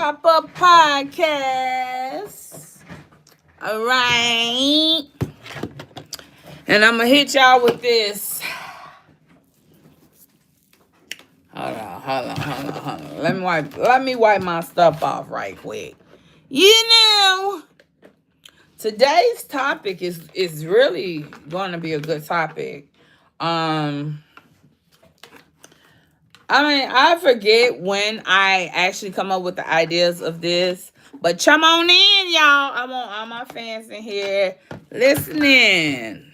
Pop Up Podcast. All right. And I'm going to hit y'all with this. Hold on. Let me wipe my stuff off right quick. Today's topic is really going to be a good topic. I forget when I actually come up with the ideas of this, but come on in, y'all. I want all my fans in here listening.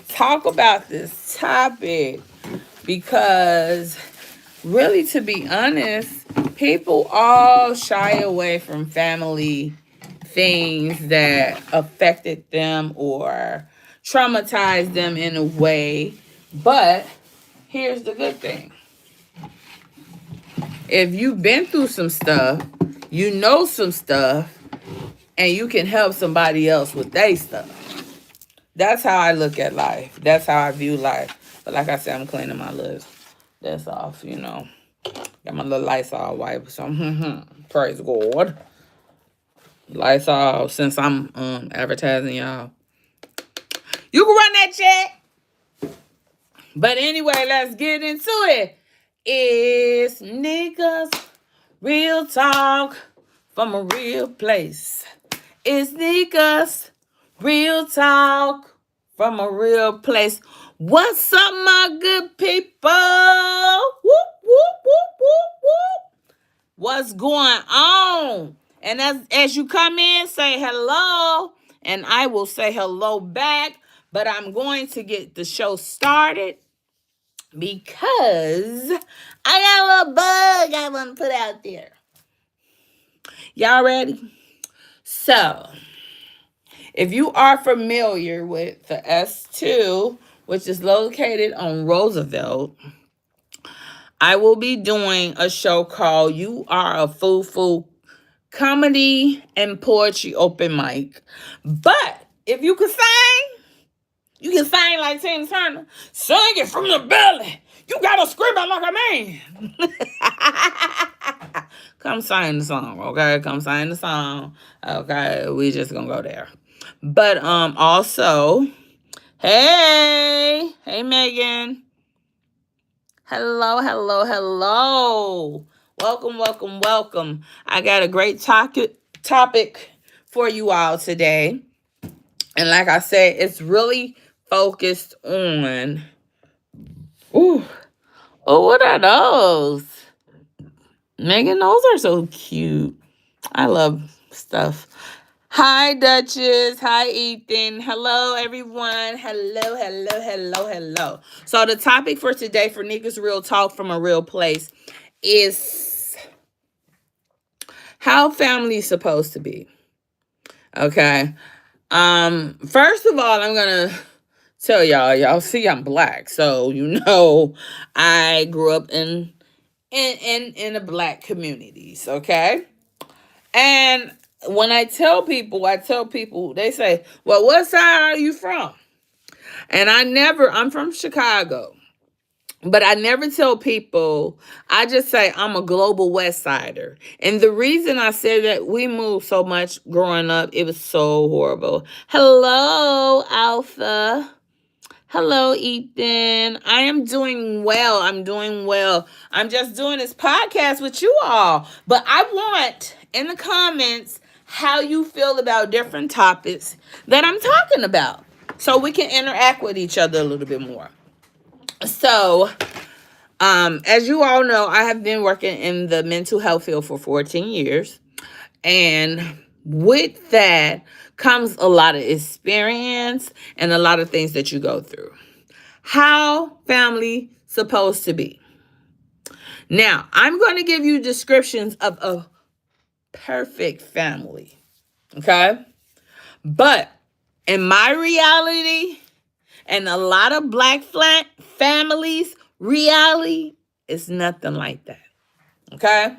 Talk about this topic because, really, to be honest, people all shy away from family things that affected them or traumatized them in a way. But here's the good thing. If you've been through some stuff, you know some stuff, and you can help somebody else with their stuff. That's how I look at life. That's how I view life. But like I said, I'm cleaning my lips. That's off, Got my little Lysol wipe. So, praise God. Lysol, since I'm advertising y'all. You can run that check. But anyway, let's get into it. It's niggas real talk from a real place. It's niggas real talk from a real place. What's up, my good people? Whoop, whoop, whoop, whoop, whoop. What's going on? And as you come in, say hello, and I will say hello back. But I'm going to get the show started because I got a little bug I want to put out there. Y'all ready? So, if you are familiar with the S2, which is located on Roosevelt, I will be doing a show called You Are a Foo Comedy and Poetry Open Mic. But if you can sing, you can sing like Tina Turner. Sing it from the belly. You gotta scream it like a man. Come sing the song, okay? Come sing the song. Okay, we just gonna go there. But also, hey Megan. Hello. Welcome. I got a great topic for you all today. And like I said, it's really focused on... what are those? Megan, those are so cute. I love stuff. Hi, Duchess. Hi, Ethan. Hello, everyone. Hello. So the topic for today for Niggas Real Talk from a Real Place is how family's supposed to be. Okay. First of all, I'm going to tell y'all see I'm black. So, I grew up in the black communities, okay? And when I tell people, they say, well, what side are you from? And I'm from Chicago. But I never tell people, I just say I'm a global West Sider. And the reason I say that, we moved so much growing up, it was so horrible. Hello, Alpha. Hello, Ethan. I am doing well. I'm just doing this podcast with you all. But I want in the comments how you feel about different topics that I'm talking about, so we can interact with each other a little bit more. So, as you all know, I have been working in the mental health field for 14 years. And with that comes a lot of experience and a lot of things that you go through. How family supposed to be. Now, I'm going to give you descriptions of a perfect family. Okay? But in my reality, and a lot of black families' reality, is nothing like that. Okay?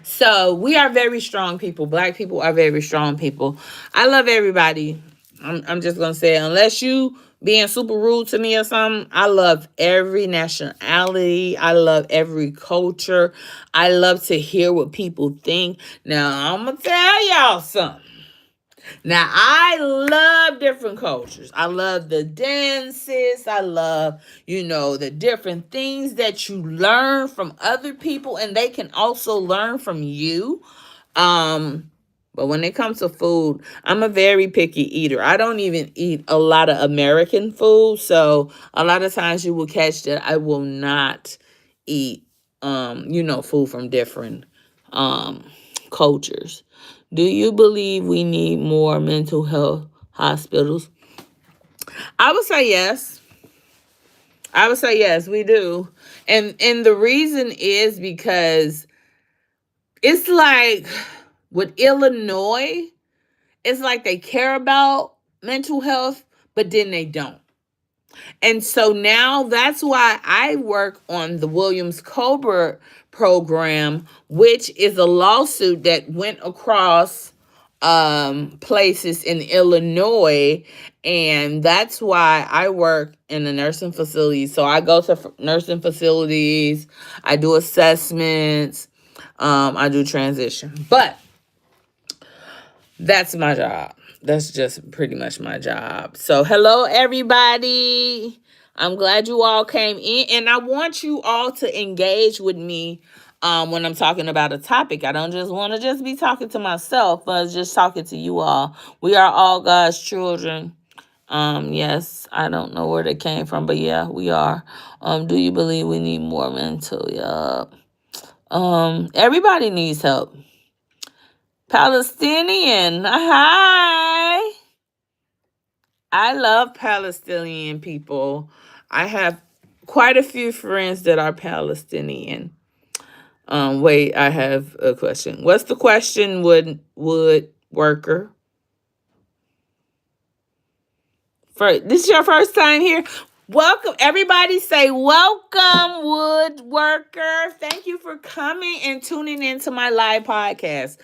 So we are very strong people. Black people are very strong people. I love everybody. I'm just going to say, unless you being super rude to me or something. I love every nationality. I love every culture. I love to hear what people think. Now, I'm going to tell y'all something. Now, I love different cultures. I love the dances. I love, the different things that you learn from other people, and they can also learn from you. But when it comes to food, I'm a very picky eater. I don't even eat a lot of American food. So a lot of times you will catch that I will not eat, food from different um, cultures. Do you believe we need more mental health hospitals? I would say yes. I would say yes, we do. And the reason is because it's like with Illinois, it's like they care about mental health, but then they don't. And so now that's why I work on the Williams Cobra program, which is a lawsuit that went across places in Illinois. And that's why I work in the nursing facilities. So I go to nursing facilities, I do assessments, I do transition. But that's my job. That's just pretty much my job. So, hello, everybody. I'm glad you all came in, and I want you all to engage with me when I'm talking about a topic. I don't just want to just be talking to myself, but just talking to you all. We are all God's children. Yes, I don't know where they came from, but yeah, we are. Do you believe we need more mental? Yeah. Everybody needs help. Palestinian. Hi. I love Palestinian people. I have quite a few friends that are Palestinian. Wait, I have a question. What's the question, wood worker? This is your first time here? Welcome. Everybody say welcome, woodworker. Thank you for coming and tuning into my live podcast.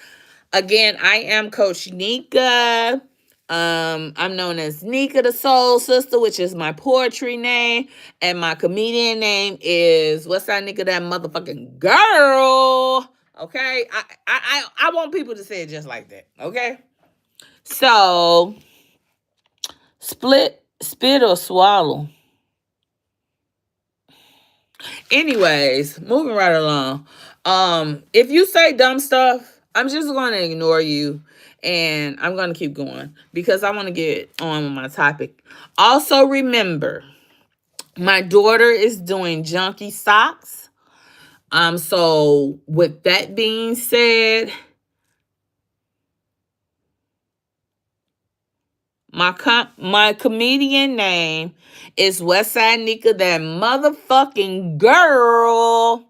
Again, I am Coach Nika. I'm known as Nika the Soul Sister, which is my poetry name, and my comedian name is Westside Nika, that motherfucking girl. Okay, I want people to say it just like that. Okay, so spit or swallow. Anyways, moving right along. If you say dumb stuff, I'm just going to ignore you and I'm going to keep going because I want to get on with my topic. Also, remember, my daughter is doing junkie socks. So with that being said, my comedian name is Westside Nika, that motherfucking girl.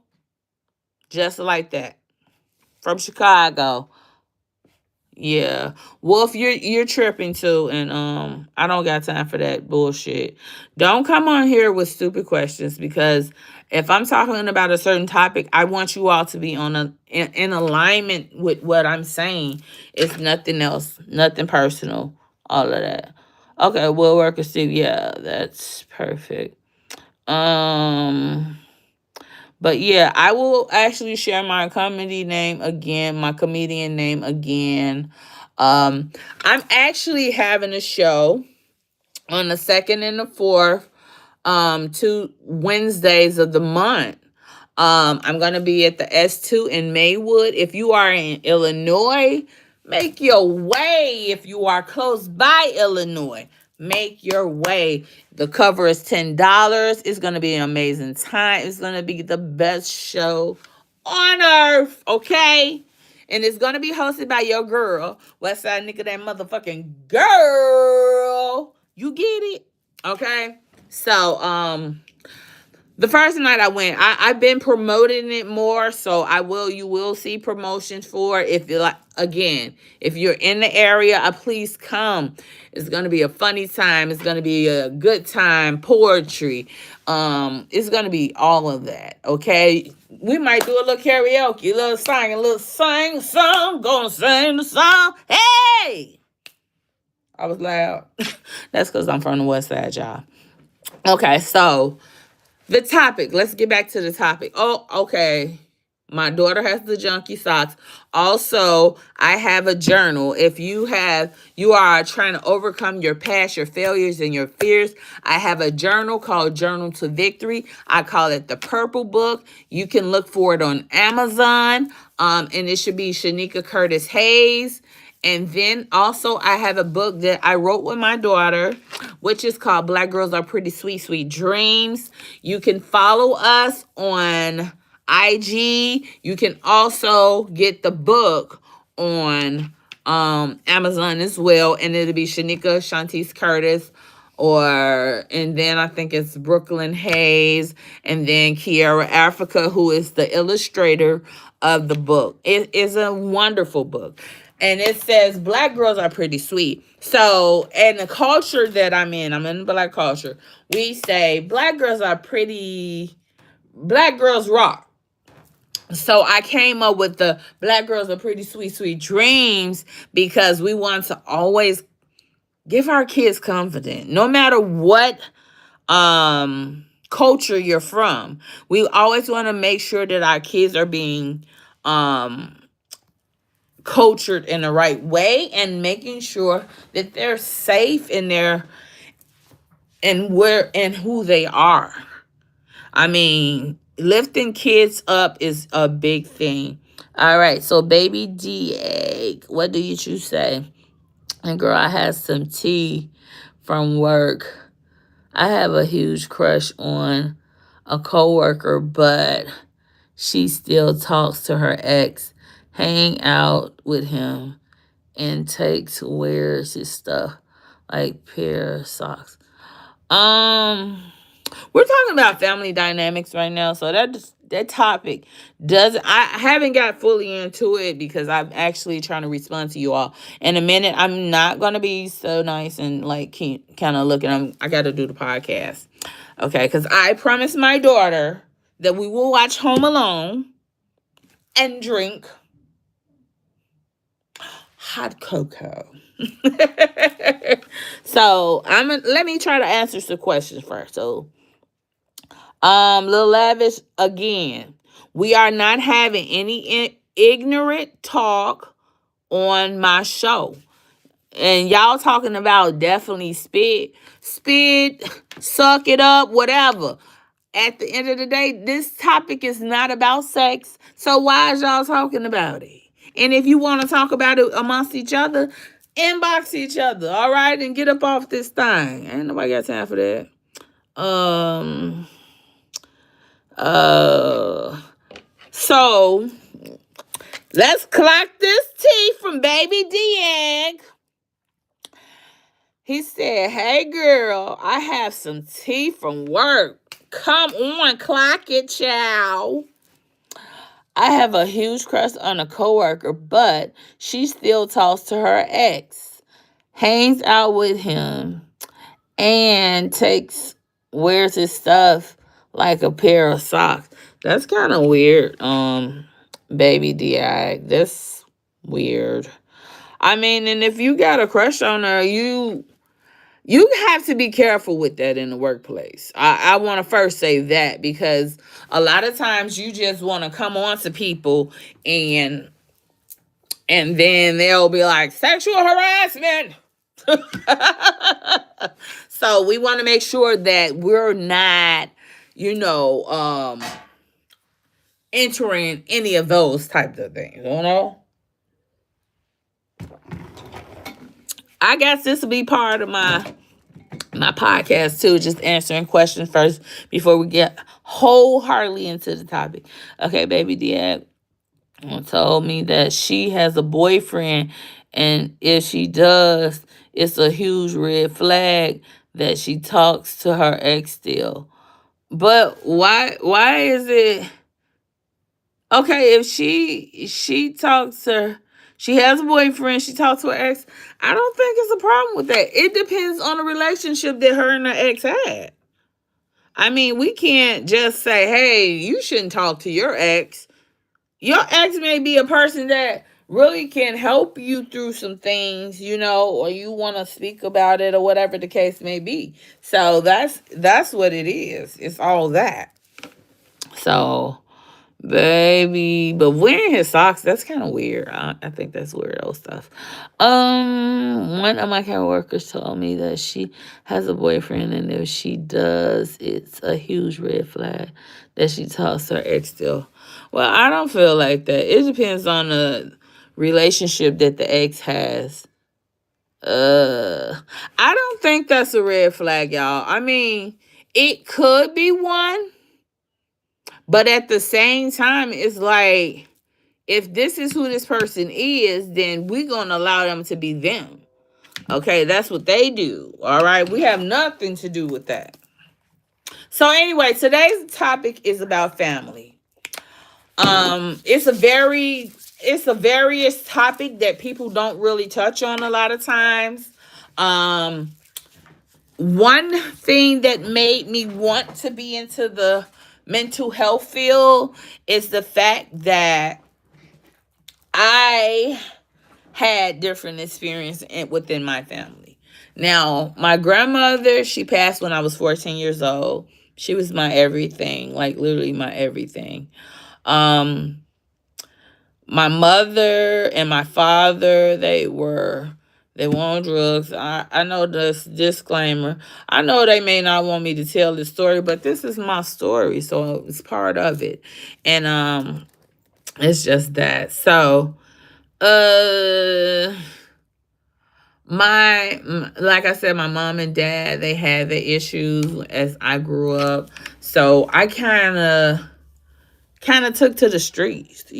Just like that. From Chicago. Yeah. Well, if you're tripping too, and I don't got time for that bullshit. Don't come on here with stupid questions, because if I'm talking about a certain topic, I want you all to be in alignment with what I'm saying. It's nothing else, nothing personal, all of that. Okay, well, worker Steve, yeah, that's perfect. But yeah, I will actually share my comedian name again. I'm actually having a show on the 2nd and the 4th, 2 Wednesdays of the month. I'm gonna be at the S2 in Maywood. If you are in Illinois, make your way. If you are close by Illinois, make your way. The cover is $10. It's gonna be an amazing time. It's gonna be the best show on earth, okay? And it's gonna be hosted by your girl, Westside Nika, that motherfucking girl. You get it? Okay. So, the first night I went, I've been promoting it more, so you will see promotions for it. If you like, again, if you're in the area, please come. It's gonna be a funny time. It's gonna be a good time. Poetry. It's gonna be all of that. Okay. We might do a little karaoke, a little sing song, gonna sing the song. Hey! I was loud. That's because I'm from the West Side, y'all. Okay, so the topic. Let's get back to the topic. Oh, okay. My daughter has the junkie socks. Also, I have a journal. If you are trying to overcome your past, your failures, and your fears, I have a journal called Journal to Victory. I call it the Purple Book. You can look for it on Amazon. And it should be Shanika Curtis Hayes. And then also I have a book that I wrote with my daughter, which is called Black Girls Are Pretty Sweet, Sweet Dreams. You can follow us on IG. You can also get the book on Amazon as well. And it'll be Shanika Shantice Curtis, and then I think it's Brooklyn Hayes, and then Kiara Africa, who is the illustrator of the book. It is a wonderful book. And it says Black girls are pretty sweet. So, and the culture that I'm in Black culture, we say Black girls are pretty, Black girls rock. So I came up with the Black Girls Are Pretty Sweet, Sweet Dreams because we want to always give our kids confidence. No matter what culture you're from, we always want to make sure that our kids are being cultured in the right way and making sure that they're safe in their and who they are. I mean, lifting kids up is a big thing. All right, so baby D, what do you say? And girl, I had some tea from work. I have a huge crush on a coworker, but she still talks to her ex, hang out with him, and wears his stuff like pair of socks. We're talking about family dynamics right now, so that topic I haven't got fully into it because I'm actually trying to respond to you all. In a minute, I'm not gonna be so nice and like keep kind of looking. I got to do the podcast, okay? Because I promised my daughter that we will watch Home Alone and drink hot cocoa. So let me try to answer some questions first. So, Lil Lavish, again, we are not having any ignorant talk on my show. And y'all talking about definitely spit, suck it up, whatever. At the end of the day, this topic is not about sex. So why is y'all talking about it? And if you want to talk about it amongst each other, inbox each other, all right? And get up off this thing. Ain't nobody got time for that. So let's clock this tea from Baby Dieg. He said, hey girl, I have some tea from work. Come on, clock it, child. I have a huge crush on a coworker, but she still talks to her ex, hangs out with him, and wears his stuff like a pair of socks. That's kind of weird, Baby D.I. That's weird. I mean, and if you got a crush on her, you have to be careful with that in the workplace. I want to first say that because a lot of times you just want to come on to people and then they'll be like, sexual harassment. So we want to make sure that we're not, entering any of those types of things, I guess this will be part of my podcast too, just answering questions first before we get wholeheartedly into the topic. Okay, Baby Diab told me that she has a boyfriend, and if she does, it's a huge red flag that she talks to her ex still. But why is it okay if she talks to, she has a boyfriend, she talks to her ex? I don't think it's a problem with that. It depends on the relationship that her and her ex had. I mean, we can't just say, hey, you shouldn't talk to your ex. Your ex may be a person that really can help you through some things, or you want to speak about it or whatever the case may be. So that's what it is. It's all that. So, baby, but wearing his socks, that's kind of weird. I think that's weirdo stuff. One of my coworkers told me that she has a boyfriend, and if she does, it's a huge red flag that she talks to her ex still. Well, I don't feel like that. It depends on the relationship that the ex has. I don't think that's a red flag, y'all. I mean, it could be one, but at the same time, it's like, if this is who this person is, then we're going to allow them to be them. Okay, that's what they do. All right, we have nothing to do with that. So anyway, today's topic is about family. It's a various topic that people don't really touch on a lot of times. One thing that made me want to be into the mental health field is the fact that I had different experience within my family. Now, my grandmother, she passed when I was 14 years old. She was my everything, like literally my everything. Um, my mother and my father, they were on drugs. I know this disclaimer. I know they may not want me to tell this story, but this is my story, so it's part of it. And it's just that. So uh like I said, my mom and dad, they had the issues as I grew up. So I kind of took to the streets.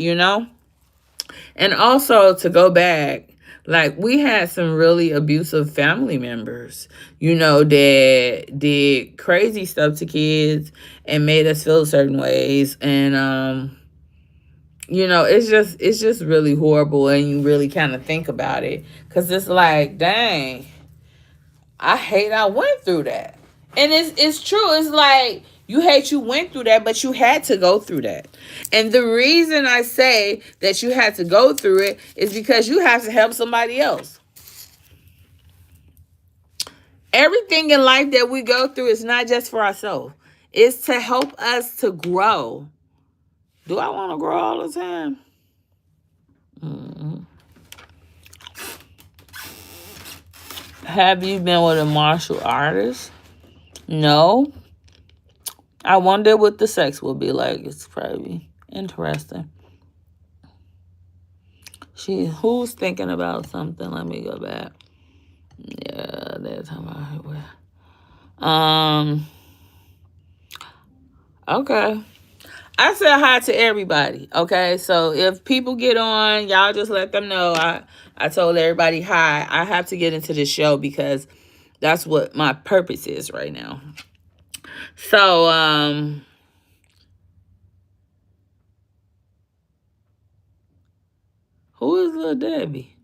And also, to go back, like, we had some really abusive family members, that did crazy stuff to kids and made us feel certain ways. And it's just really horrible, and you really kind of think about it, because it's like, dang, I hate I went through that. And it's true. It's like, you hate you went through that, but you had to go through that. And the reason I say that you had to go through it is because you have to help somebody else. Everything in life that we go through is not just for ourselves. It's to help us to grow. Do I want to grow all the time? Mm-hmm. Have you been with a martial artist? No. I wonder what the sex will be like. It's probably interesting. Who's thinking about something? Let me go back. Yeah, that's how okay. I said hi to everybody. Okay, so if people get on, y'all just let them know. I told everybody hi. I have to get into this show because that's what my purpose is right now. So who is Lil Debbie?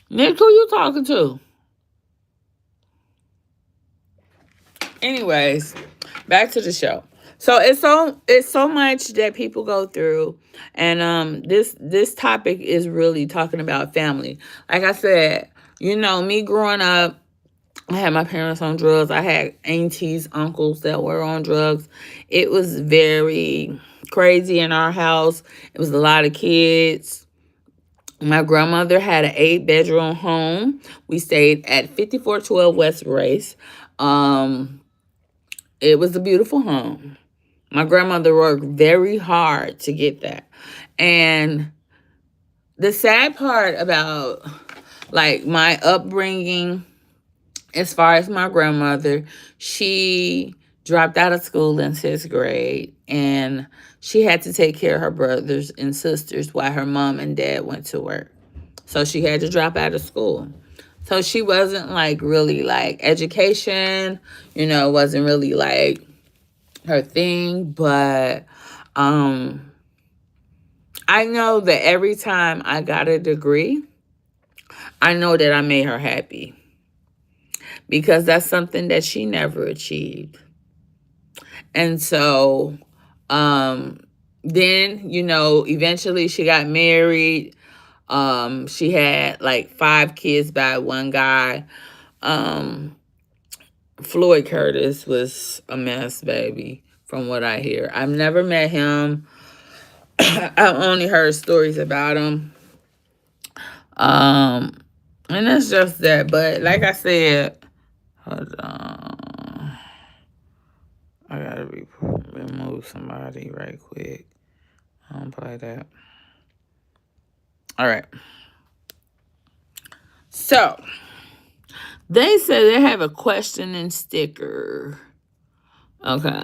Nick, who you talking to? Anyways, back to the show. So it's so much that people go through, and this topic is really talking about family. Like I said, me growing up, I had my parents on drugs. I had aunties, uncles that were on drugs. It was very crazy in our house. It was a lot of kids. My grandmother had an 8-bedroom home. We stayed at 5412 West Race. It was a beautiful home. My grandmother worked very hard to get that. And the sad part about, like, my upbringing, as far as my grandmother, she dropped out of school in 6th grade, and she had to take care of her brothers and sisters while her mom and dad went to work. So she had to drop out of school. So she wasn't, like, really, like, education, wasn't really, like, her thing. But I know that every time I got a degree, I know that I made her happy, because that's something that she never achieved. And so, Then, eventually she got married. She had like 5 kids by one guy. Um, Floyd Curtis was a mess, baby, from what I hear. I've never met him. I've only heard stories about him. Um, and that's just that. But like I said, hold on. I gotta remove somebody right quick. I don't play that. All right. So they said they have a question and sticker. Okay.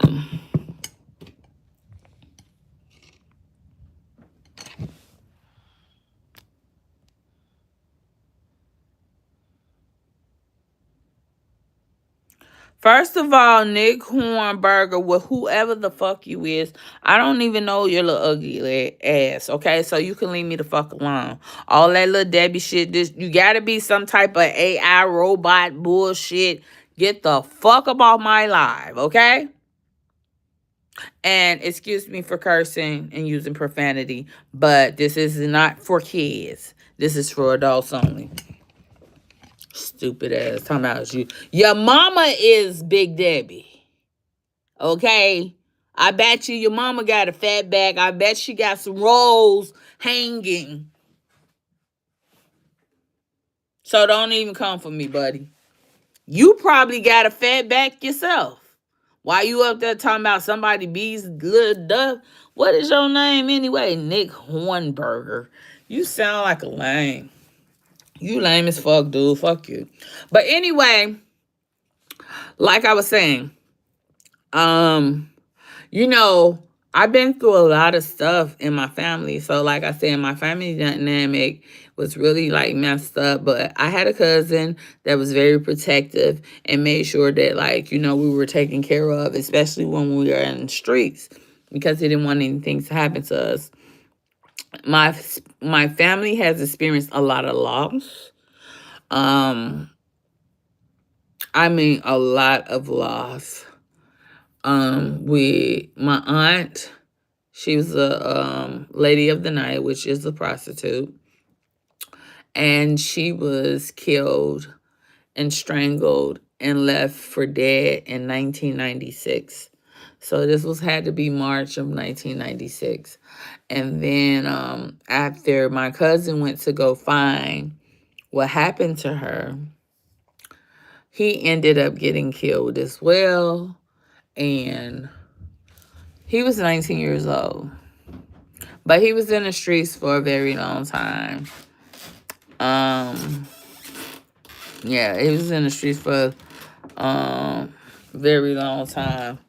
First of all, Nick Hornberger, with whoever the fuck you is, I don't even know your little ugly ass, okay? So you can leave me the fuck alone. All that little Debbie shit, you gotta be some type of AI robot bullshit. Get the fuck up off my live, okay? And excuse me for cursing and using profanity, but this is not for kids. This is for adults only. Stupid ass. Talking about you. Your mama is Big Debbie. Okay? I bet you your mama got a fat back. I bet she got some rolls hanging. So don't even come for me, buddy. You probably got a fat back yourself. Why you up there talking about somebody be's good duff? What is your name anyway? Nick Hornberger. You sound like a lame. You lame as fuck, dude. Fuck you. But anyway, like I was saying, um, I've been through a lot of stuff in my family. So like I said, my family dynamic was really like messed up. But I had a cousin that was very protective and made sure that we were taken care of, especially when we were in the streets, because he didn't want anything to happen to us. My family has experienced a lot of loss. Um, I mean a lot of loss. My aunt, she was a lady of the night, which is a prostitute, and she was killed and strangled and left for dead in 1996. So this had to be March of 1996. And then after my cousin went to go find what happened to her, he ended up getting killed as well. And he was 19 years old. But he was in the streets for a very long time. Yeah, he was in the streets for very long time.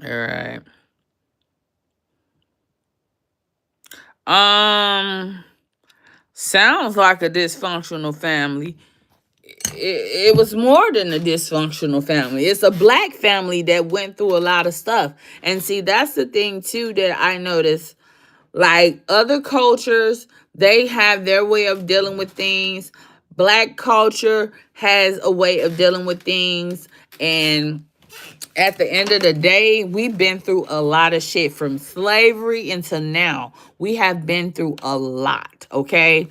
All right. Sounds like a dysfunctional family. It was more than a dysfunctional family. It's a black family that went through a lot of stuff. And see, that's the thing too that I noticed. Like other cultures, they have their way of dealing with things. Black culture has a way of dealing with things. And at the end of the day, we've been through a lot of shit from slavery until now. We have been through a lot, okay?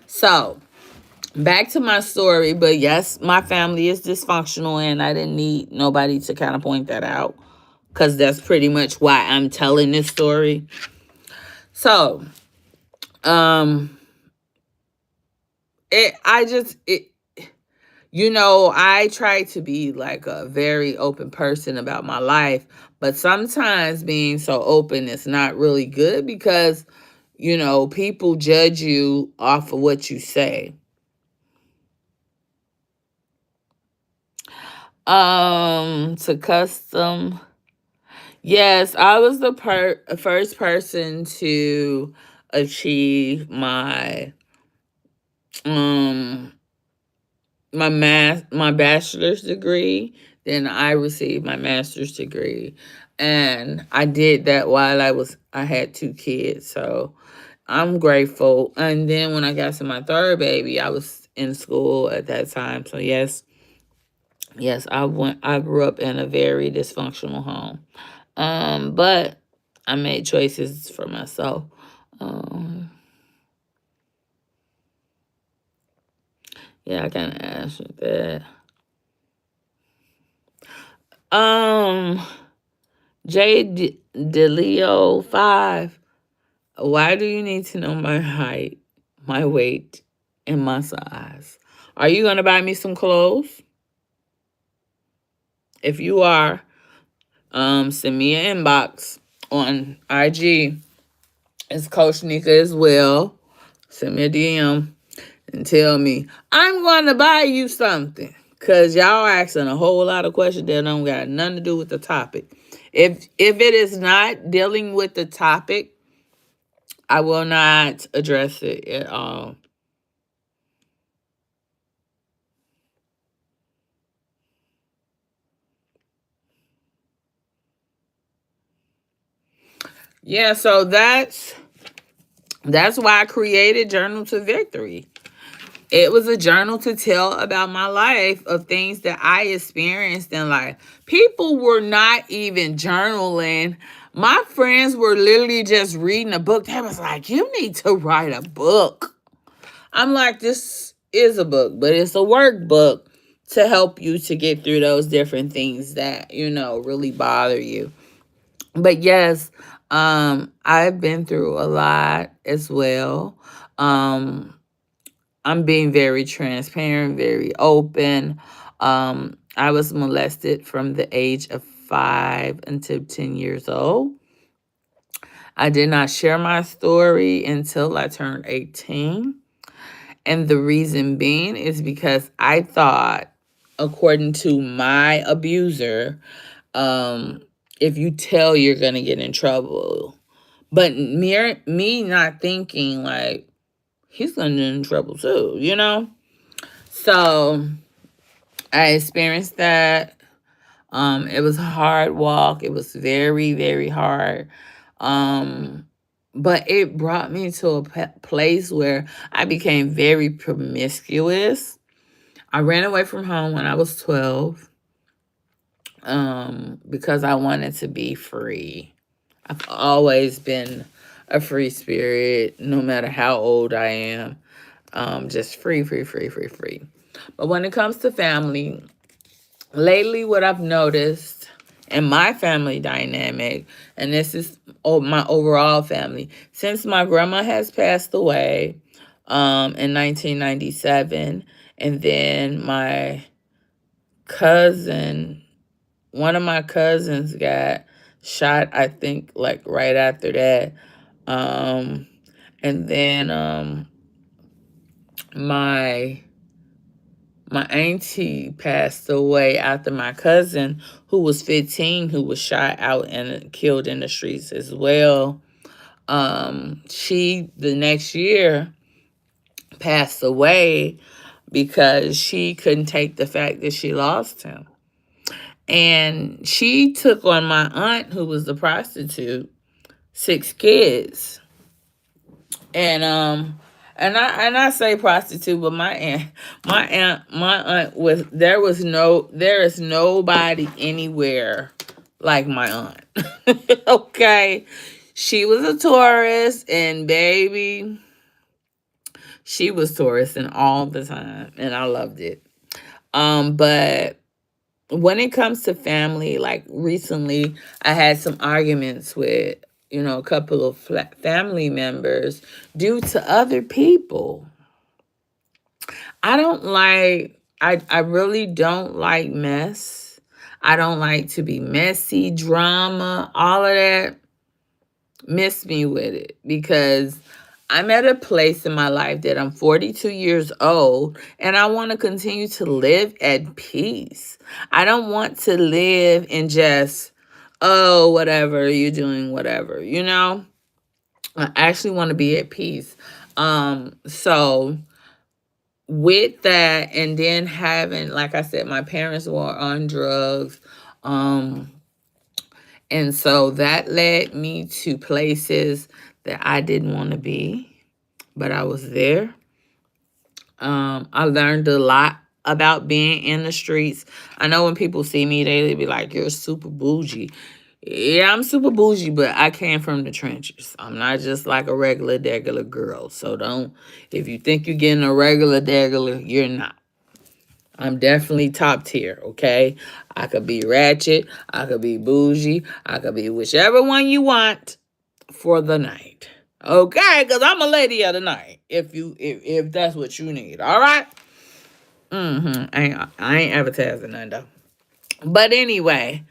So, back to my story. But yes, my family is dysfunctional, and I didn't need nobody to kind of point that out, because that's pretty much why I'm telling this story. So, I try to be like a very open person about my life, but sometimes being so open is not really good because, people judge you off of what you say. To custom. Yes, I was the first person to achieve um my bachelor's degree. Then I received my master's degree. And I did that while I had two kids. So I'm grateful. And then when I got to my third baby, I was in school at that time. So yes, I grew up in a very dysfunctional home. But I made choices for myself. Um, yeah, I kind of answered that. Um, DeLeo 5. Why do you need to know my height, my weight, and my size? Are you gonna buy me some clothes? If you are, send me an inbox on IG. It's Coach Nika as well. Send me a DM and tell me I'm going to buy you something. Cause y'all asking a whole lot of questions that don't got nothing to do with the topic. If it is not dealing with the topic, I will not address it at all. Yeah, so that's why I created Journal to Victory. It was a journal to tell about my life of things that I experienced in life. People were not even journaling. My friends were literally just reading a book. They was like, you need to write a book. I'm like, this is a book, but it's a workbook to help you to get through those different things that, really bother you. But yes, I've been through a lot as well. Um, I'm being very transparent, very open. I was molested from the age of 5 until 10 years old. I did not share my story until I turned 18. And the reason being is because I thought, according to my abuser, um, if you tell, you're going to get in trouble. But me not thinking like he's going to get in trouble too. So I experienced that. It was a hard walk. It was very, very hard. Um, but it brought me to a place where I became very promiscuous. I ran away from home when I was 12, because I wanted to be free. I've always been a free spirit, no matter how old I am. Just free, free, free, free, free. But when it comes to family, lately what I've noticed in my family dynamic, and this is my overall family, since my grandma has passed away in 1997, and then my cousin, one of my cousins got shot, I think, like right after that. Um, and then my my auntie passed away after my cousin, who was 15, who was shot out and killed in the streets as well. She, the next year, passed away because she couldn't take the fact that she lost him. And she took on my aunt, who was the prostitute, 6 kids. And I say prostitute, but my aunt was, there is nobody anywhere like my aunt. Okay. She was a tourist, and baby, she was touristing all the time, and I loved it. But when it comes to family, like recently, I had some arguments with, a couple of family members due to other people. I really don't like mess. I don't like to be messy, drama, all of that. Miss me with it, because I'm at a place in my life that I'm 42 years old, and I want to continue to live at peace. I don't want to live in just, oh, whatever, you're doing whatever. I actually want to be at peace. So with that, and then having, like I said, my parents were on drugs. Um, and so that led me to places that I didn't want to be, but I was there. I learned a lot about being in the streets. I know when people see me, they be like, "You're super bougie." Yeah, I'm super bougie, but I came from the trenches. I'm not just like a regular degular girl. So don't, if you think you're getting a regular degular, you're not. I'm definitely top tier, okay? I could be ratchet, I could be bougie, I could be whichever one you want for the night. Okay, because I'm a lady of the night. If that's what you need. All right? I ain't advertising none though. But anyway,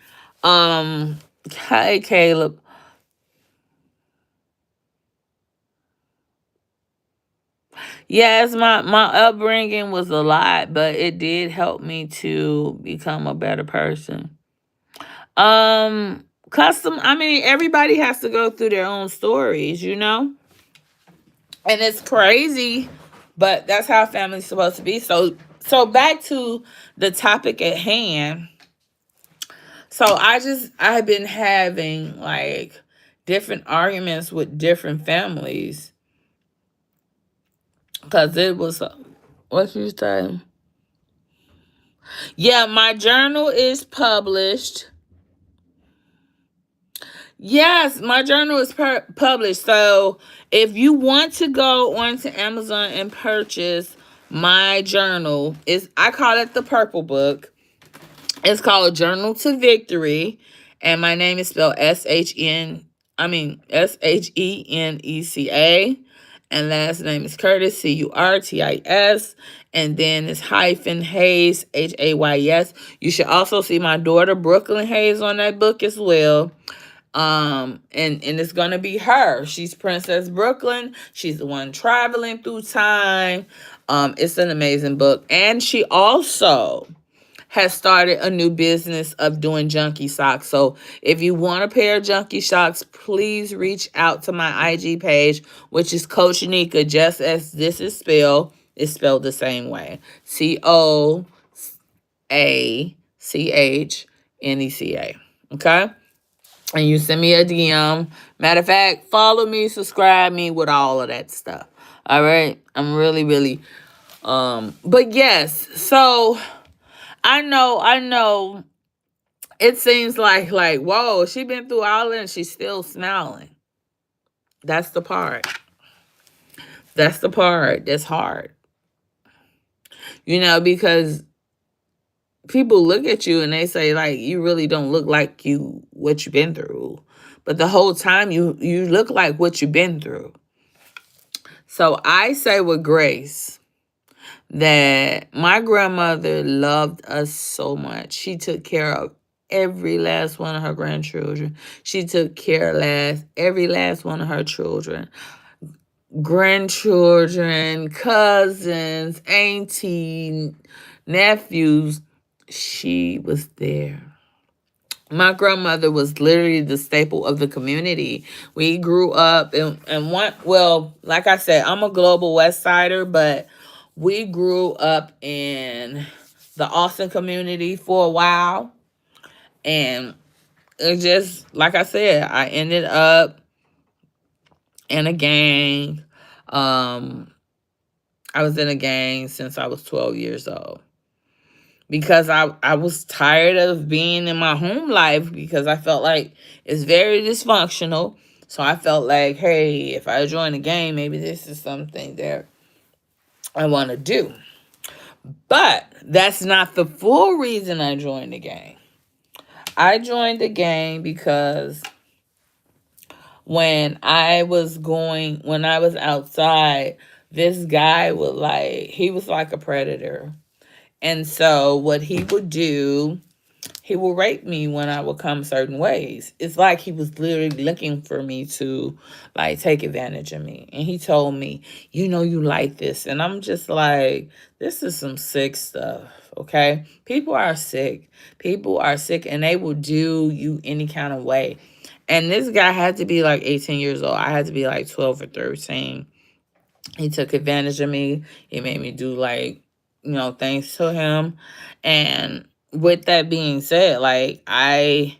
hey Caleb. Yes, my upbringing was a lot, but it did help me to become a better person. Custom, I mean, everybody has to go through their own stories, you know? And it's crazy, but that's how family's supposed to be. So back to the topic at hand. So I've been having like different arguments with different families because it was what you say? Yeah, my journal is published. Yes, my journal is published. So if you want to go onto Amazon and purchase my journal, is I call it the Purple Book. It's called Journal to Victory, and my name is spelled Sheneca, and last name is Curtis, Curtis, and then it's hyphen Hayes, Hays. You should also see my daughter Brooklyn Hayes on that book as well. And it's gonna be her. She's Princess Brooklyn. She's the one traveling through time. It's an amazing book, and she also has started a new business of doing junkie socks. So if you want a pair of junkie socks, please reach out to my IG page, which is Coach Nika, just as this is spelled. It's spelled the same way. COACHNECA. Okay? And you send me a DM. Matter of fact, follow me, subscribe me with all of that stuff. All right? I'm really, really but yes, so I know it seems like whoa, she been through all that and she's still smiling. That's the part. That's the part that's hard. Because people look at you and they say like you really don't look like what you've been through. But the whole time you look like what you've been through. So I say with grace that my grandmother loved us so much. She took care of every last one of her grandchildren. She took care of every last one of her children, grandchildren, cousins, auntie, nephews. She was there. My grandmother was literally the staple of the community. We grew up like I said, I'm a global West Sider, but we grew up in the Austin community for a while. And it just, like I said, I ended up in a gang. I was in a gang since I was 12 years old. Because I was tired of being in my home life because I felt like it's very dysfunctional. So I felt like, hey, if I join a gang, maybe this is something that I want to do. But that's not the full reason I joined the gang. I joined the gang because when I was outside, this guy he was like a predator. And so what he would do, he would rape me when I would come certain ways. It's like he was literally looking for me to take advantage of me. And he told me, you like this. And I'm just like, this is some sick stuff. Okay. People are sick. People are sick and they will do you any kind of way. And this guy had to be like 18 years old. I had to be like 12 or 13. He took advantage of me. He made me do like, things to him. And with that being said, like I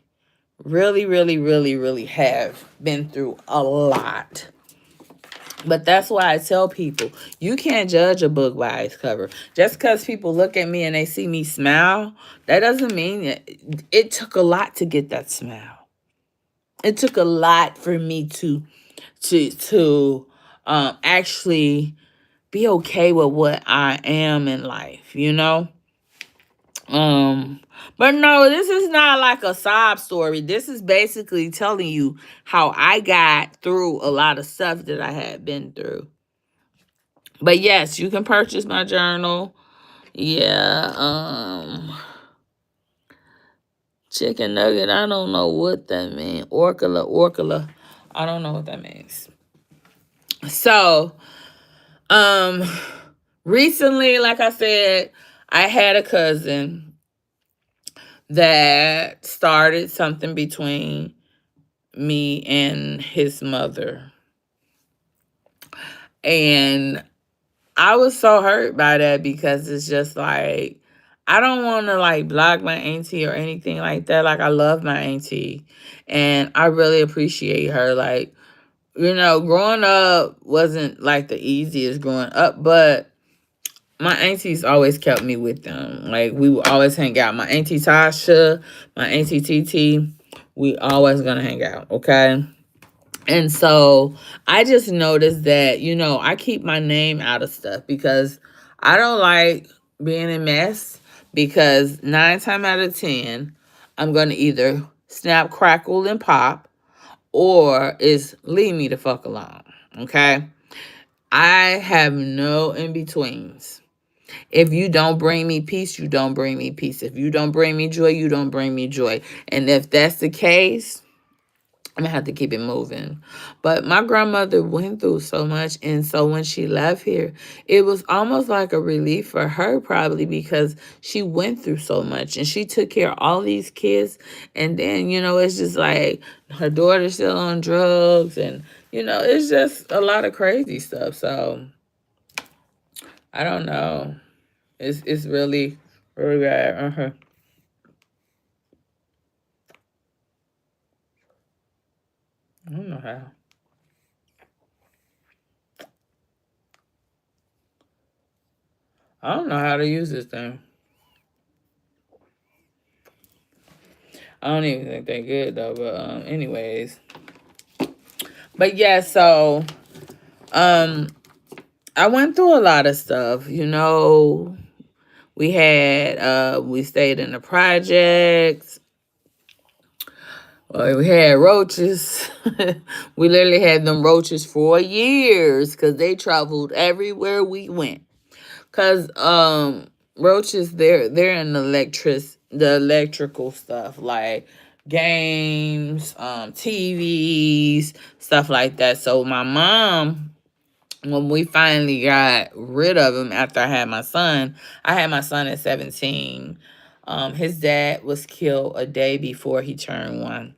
really, really, really, really have been through a lot. But that's why I tell people, you can't judge a book by its cover. Just because people look at me and they see me smile, that doesn't mean it took a lot to get that smile. It took a lot for me to actually be okay with what I am in life. Um, but no, this is not like a sob story. This is basically telling you how I got through a lot of stuff that I had been through. But yes, you can purchase my journal. Yeah, chicken nugget, I don't know what that means. Orcala. I don't know what that means. So, um, recently, like I said, I had a cousin that started something between me and his mother. And I was so hurt by that because it's just like, I don't want to like block my auntie or anything like that. Like, I love my auntie and I really appreciate her. Like, growing up wasn't like the easiest growing up, but my aunties always kept me with them. Like, we would always hang out. My auntie Tasha, my auntie TT, we always gonna hang out, okay? And so I just noticed that, I keep my name out of stuff because I don't like being a mess, because 9 times out of 10, I'm going to either snap, crackle, and pop, or is leave me the fuck alone, okay? I have no in-betweens. If you don't bring me peace, you don't bring me peace. If you don't bring me joy, you don't bring me joy. And if that's the case, I'm gonna have to keep it moving. But my grandmother went through so much. And so when she left here, it was almost like a relief for her, probably because she went through so much and she took care of all these kids. And then, it's just like her daughter's still on drugs. And, it's just a lot of crazy stuff. So I don't know. It's really, really bad. I don't know how. I don't know how to use this thing. I don't even think they're good though. But anyways. But yeah, so I went through a lot of stuff. We stayed in the projects. We had roaches. We literally had them roaches for years because they traveled everywhere we went. Cause roaches, they're in the electrical stuff, like games, TVs, stuff like that. So my mom, when we finally got rid of him after I had my son at 17. His dad was killed a day before he turned 1.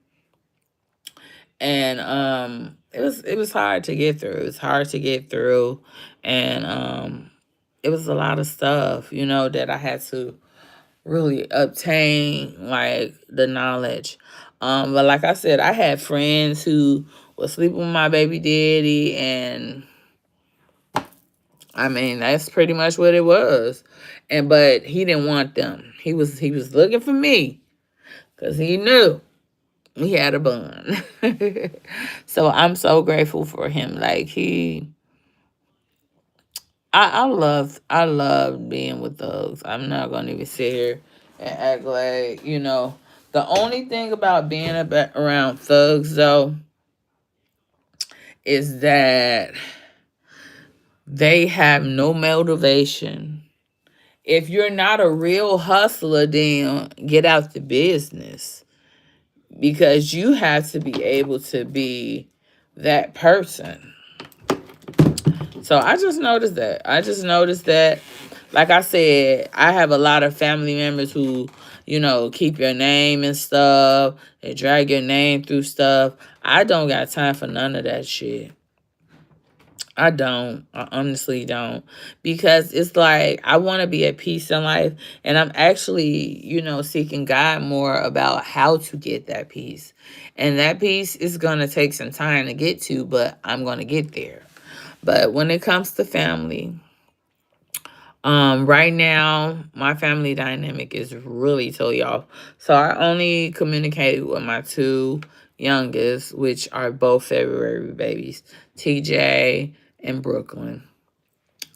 And it was hard to get through. It was hard to get through. And it was a lot of stuff, that I had to really obtain, like the knowledge. But like I said, I had friends who was sleeping with my baby daddy, and I mean that's pretty much what it was. But he didn't want them. He was looking for me because he knew he had a bun. So I'm so grateful for him. Like I love being with thugs. I'm not gonna even sit here and act like, the only thing about being around thugs though is that they have no motivation. If you're not a real hustler, then get out the business, because you have to be able to be that person. So I just noticed that. Like I said, I have a lot of family members who, keep your name and stuff. They drag your name through stuff. I don't got time for none of that shit. I don't. I honestly don't. Because it's like I want to be at peace in life. And I'm actually, seeking God more about how to get that peace. And that peace is going to take some time to get to, but I'm going to get there. But when it comes to family, right now, my family dynamic is really totally off. So I only communicate with my two youngest, which are both February babies, TJ and Brooklyn.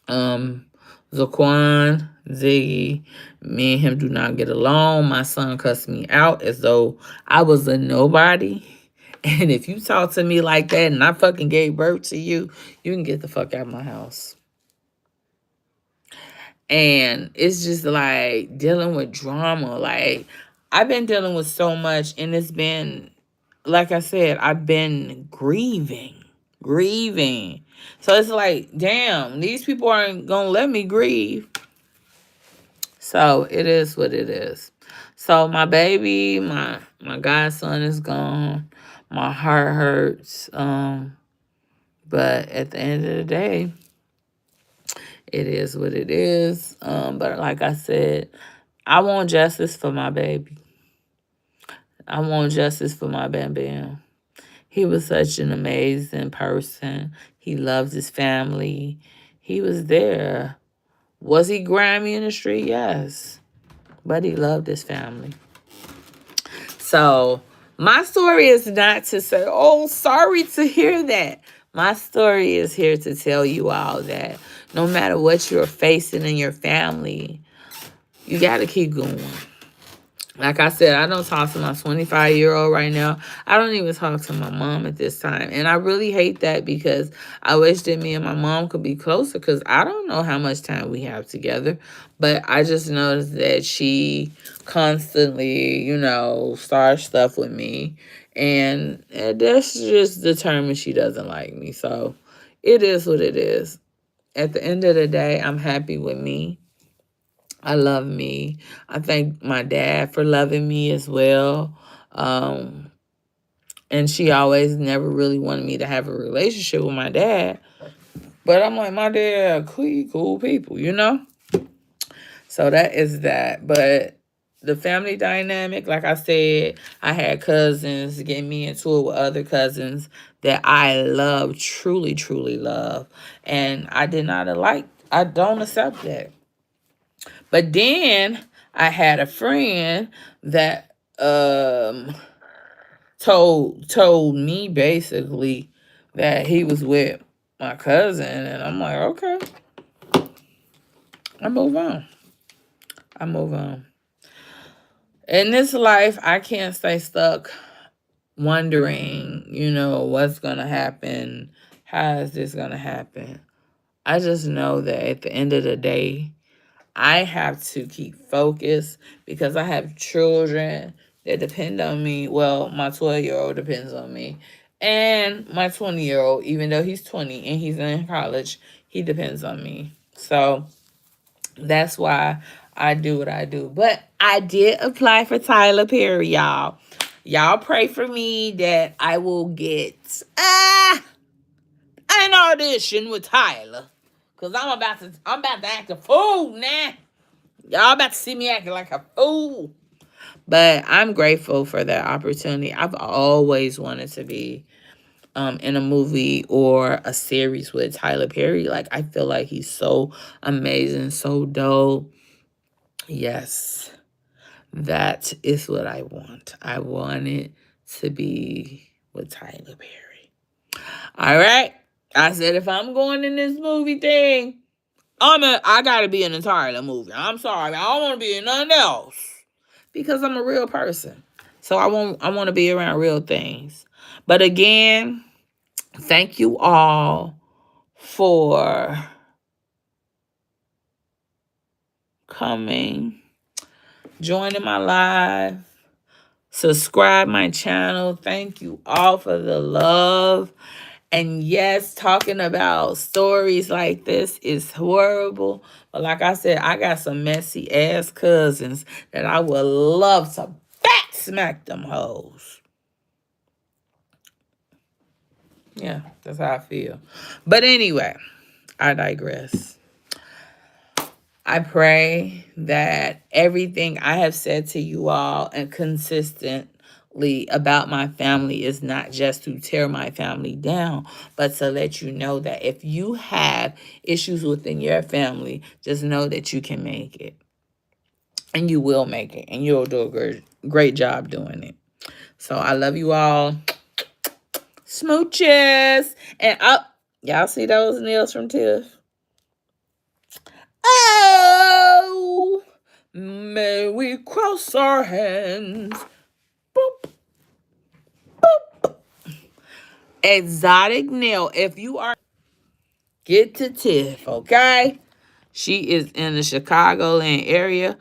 Um, Zaquan, Ziggy, me and him do not get along. My son cussed me out as though I was a nobody. And if you talk to me like that and I fucking gave birth to you, you can get the fuck out of my house. And it's just like dealing with drama. Like, I've been dealing with so much, and it's been, like I said, I've been grieving. So it's like, damn, these people aren't gonna let me grieve. So it is what it is. So my baby, my godson is gone. My heart hurts. But at the end of the day, it is what it is. But like I said, I want justice for my baby. I want justice for my Bam Bam. He was such an amazing person. He loved his family. He was there. Was he grimy in the street? Yes. But he loved his family. So my story is not to say, oh, sorry to hear that. My story is here to tell you all that no matter what you're facing in your family, you got to keep going. Like I said, I don't talk to my 25-year-old right now. I don't even talk to my mom at this time. And I really hate that because I wish that me and my mom could be closer because I don't know how much time we have together. But I just noticed that she constantly, starts stuff with me. And that's just determined she doesn't like me. So it is what it is. At the end of the day, I'm happy with me. I love me. I thank my dad for loving me as well. And she always never really wanted me to have a relationship with my dad. But I'm like, my dad, cool people. So that is that. But the family dynamic, like I said, I had cousins get me into it with other cousins that I love, truly, truly love. And I don't accept that. But then I had a friend that told me basically that he was with my cousin, and I'm like, okay, I move on. In this life, I can't stay stuck wondering, what's gonna happen, how is this gonna happen. I just know that at the end of the day, I have to keep focused because I have children that depend on me. Well, my 12-year-old depends on me. And my 20-year-old, even though he's 20 and he's in college, he depends on me. So that's why I do what I do. But I did apply for Tyler Perry, y'all. Y'all pray for me that I will get an audition with Tyler. Cause I'm about to act a fool now. Y'all about to see me acting like a fool. But I'm grateful for that opportunity. I've always wanted to be in a movie or a series with Tyler Perry. Like, I feel like he's so amazing, so dope. Yes, that is what I want. I want it to be with Tyler Perry. All right. I said if I'm going in this movie thing, I gotta be in an entire movie. I'm sorry. I don't want to be in nothing else. Because I'm a real person. So I want to be around real things. But again, thank you all for coming, joining my live, subscribe my channel. Thank you all for the love. And yes, talking about stories like this is horrible. But like I said, I got some messy ass cousins that I would love to bat smack them hoes. Yeah, that's how I feel. But anyway, I digress. I pray that everything I have said to you all and consistently about my family is not just to tear my family down, but to let you know that if you have issues within your family, just know that you can make it. And you will make it. And you'll do a great job doing it. So I love you all. Smooches. And up. Y'all see those nails from Tiff? Oh, may we cross our hands. Boop, boop. Exotic nail. If you are, get to Tiff, okay? She is in the Chicagoland area.